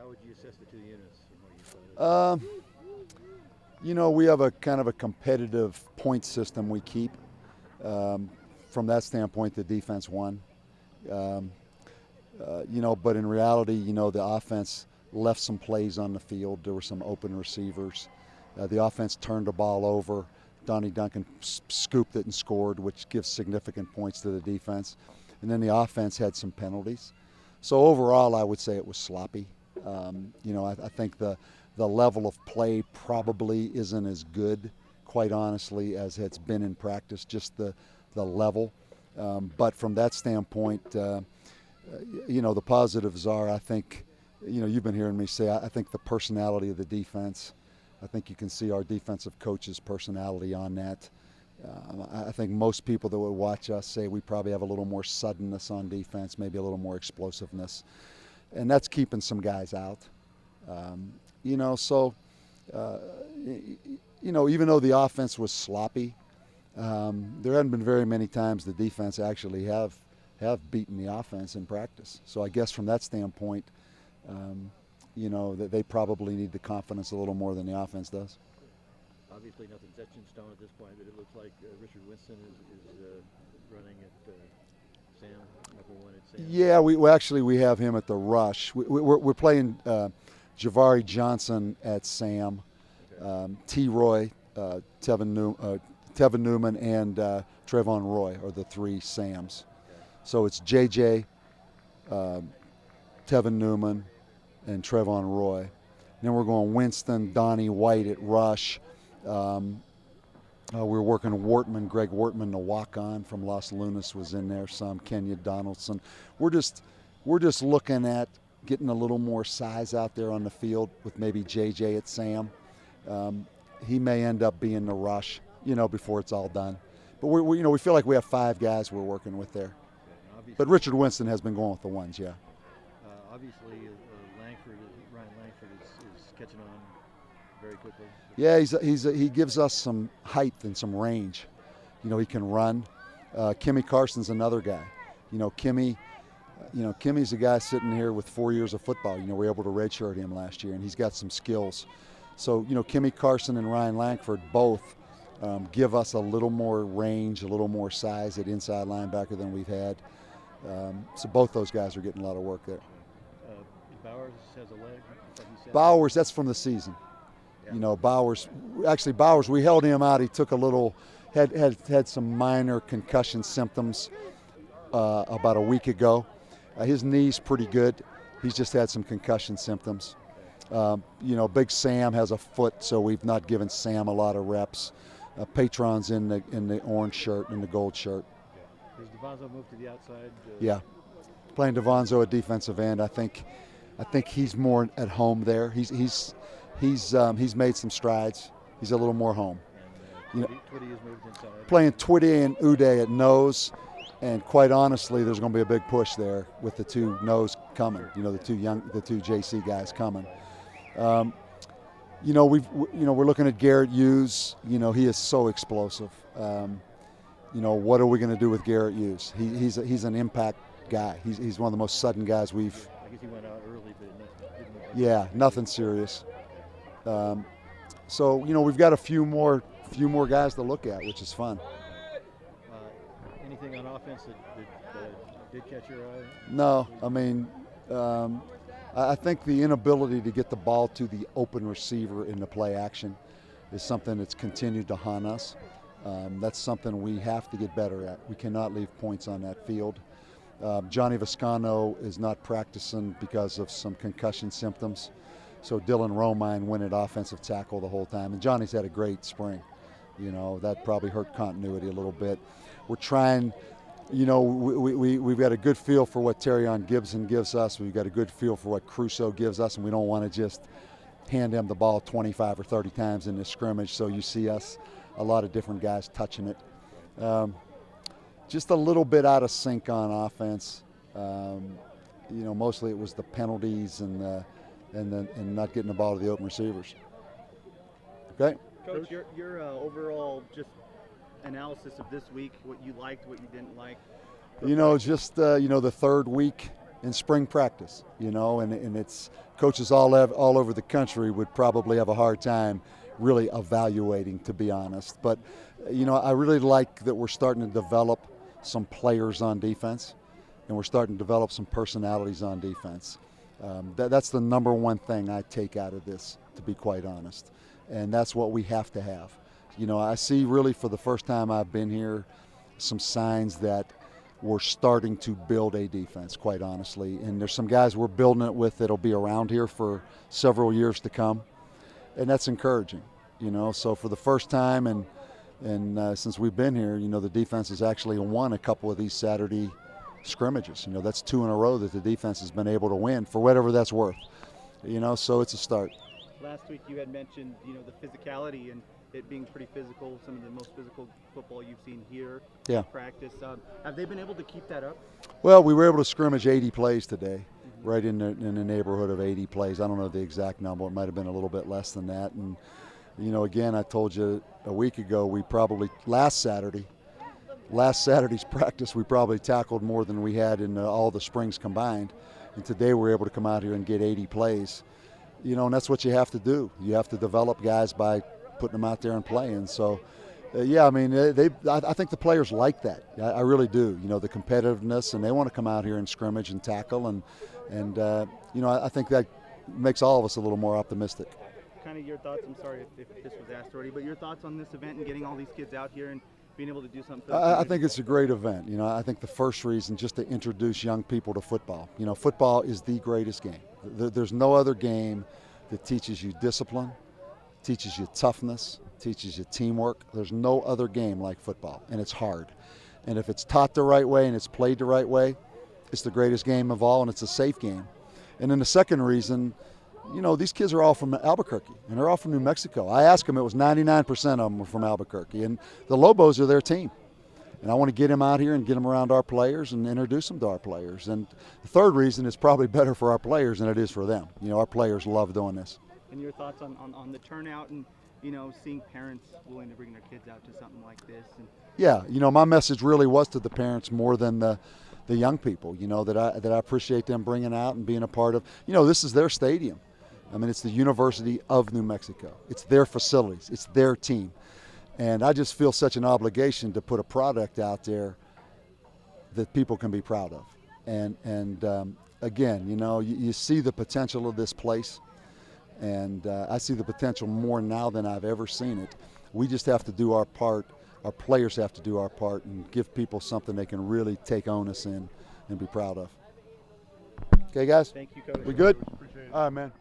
How would you assess the two units from what you saw? We have a kind of a competitive point system we keep. From that standpoint, the defense won. But in reality, the offense left some plays on the field. There were some open receivers. The offense turned the ball over. Donnie Duncan scooped it and scored, which gives significant points to the defense. And then the offense had some penalties. So overall, I would say it was sloppy. I think the level of play probably isn't as good, quite honestly, as it's been in practice, just the level. But from that standpoint, the positives are, I think, you've been hearing me say, I think the personality of the defense, I think you can see our defensive coach's personality on that. I think most people that would watch us say we probably have a little more suddenness on defense, maybe a little more explosiveness. And that's keeping some guys out. Even though the offense was sloppy, there hadn't been very many times the defense actually have beaten the offense in practice. So I guess from that standpoint, that they probably need the confidence a little more than the offense does. Obviously nothing's etched in stone at this point, but it looks like Richard Winston is running at Sam, number one at Sam. Yeah, we have him at the rush. We're playing Javari Johnson at Sam, okay. T-Roy, Tevin Newman, and Trevon Roy are the three Sams. Okay. So it's JJ, Tevin Newman, and Trevon Roy. And then we're going Winston, Donnie White at rush. We're working Greg Wortman, the walk-on from Los Lunas was in there. Some Kenya Donaldson. We're just looking at getting a little more size out there on the field with maybe JJ at Sam. He may end up being the rush, before it's all done. But we feel like we have five guys we're working with there. Okay, but Richard Winston has been going with the ones, yeah. Obviously, Ryan Langford is catching on very quickly. Yeah, he gives us some height and some range. He can run. Kimmy Carson's another guy. Kimmy's a guy sitting here with 4 years of football. We were able to redshirt him last year, and he's got some skills. So, Kimmy Carson and Ryan Langford both give us a little more range, a little more size at inside linebacker than we've had. So both those guys are getting a lot of work there. Bowers has a leg. Bowers, that's from the season. Yeah. Bowers, we held him out. He took a little, had some minor concussion symptoms about a week ago. His knee's pretty good. He's just had some concussion symptoms. Big Sam has a foot, so we've not given Sam a lot of reps. Patron's in the orange shirt and the gold shirt. Does Devonzo move to the outside? Yeah, playing Devonzo at defensive end. I think he's more at home there. He's made some strides. He's a little more home. And Twitty has moved inside. Playing Twitty and Uday at nose, and quite honestly, there's going to be a big push there with the two nose coming. The two JC guys coming. We're looking at Garrett Hughes. He is so explosive. What are we going to do with Garrett Hughes? He's an impact guy. He's one of the most sudden guys we've. I guess he went out early, but nothing serious. So we've got a few more guys to look at, which is fun. Anything on offense that did catch your eye? No, I think the inability to get the ball to the open receiver in the play action is something that's continued to haunt us. That's something we have to get better at. We cannot leave points on that field. Johnny Viscano is not practicing because of some concussion symptoms. So Dylan Romine went at offensive tackle the whole time. And Johnny's had a great spring. That probably hurt continuity a little bit. We're trying, we've got a good feel for what Terrion Gibson gives us. We've got a good feel for what Crusoe gives us, and we don't want to just hand him the ball 25 or 30 times in this scrimmage. So you see us, a lot of different guys touching it. Just a little bit out of sync on offense. Mostly it was the penalties and not getting the ball to the open receivers. Okay. Coach, your overall just analysis of this week, what you liked, what you didn't like? The third week, in spring practice, and it's coaches all over the country would probably have a hard time really evaluating, to be honest. But, I really like that we're starting to develop some players on defense, and we're starting to develop some personalities on defense. That's the number one thing I take out of this, to be quite honest. And that's what we have to have. I see really for the first time I've been here some signs that we're starting to build a defense, quite honestly. And there's some guys we're building it with that'll be around here for several years to come. And that's encouraging, So for the first time and since we've been here, the defense has actually won a couple of these Saturday scrimmages. That's 2 in a row that the defense has been able to win for whatever that's worth. So it's a start. Last week you had mentioned, the physicality and it being pretty physical, some of the most physical football you've seen here in practice. Have they been able to keep that up? Well, we were able to scrimmage 80 plays today, right in the neighborhood of 80 plays. I don't know the exact number. It might have been a little bit less than that. And, again, I told you a week ago, we probably last Saturday's practice, we probably tackled more than we had in all the springs combined. And today we're able to come out here and get 80 plays. And that's what you have to do. You have to develop guys by putting them out there and playing. So, I think the players like that. I really do. The competitiveness, and they want to come out here and scrimmage and tackle, and I think that makes all of us a little more optimistic. Kind of your thoughts. I'm sorry if this was asked already, but your thoughts on this event and getting all these kids out here and being able to do something. I think it's a great event. I think the first reason just to introduce young people to football. Football is the greatest game. There's no other game that teaches you discipline, teaches you toughness, teaches you teamwork. There's no other game like football, and it's hard. And if it's taught the right way and it's played the right way, it's the greatest game of all, and it's a safe game. And then the second reason, these kids are all from Albuquerque, and they're all from New Mexico. I asked them, it was 99% of them were from Albuquerque, and the Lobos are their team. And I want to get them out here and get them around our players and introduce them to our players. And the third reason is probably better for our players than it is for them. Our players love doing this. And your thoughts on the turnout and, seeing parents willing to bring their kids out to something like this? Yeah, my message really was to the parents more than the young people, that I appreciate them bringing out and being a part of. This is their stadium. I mean, it's the University of New Mexico. It's their facilities. It's their team. And I just feel such an obligation to put a product out there that people can be proud of. And again, you see the potential of this place. And I see the potential more now than I've ever seen it. We just have to do our part. Our players have to do our part and give people something they can really take onus in and be proud of. Okay, guys? Thank you, Coach. We good? Appreciate it. All right, man.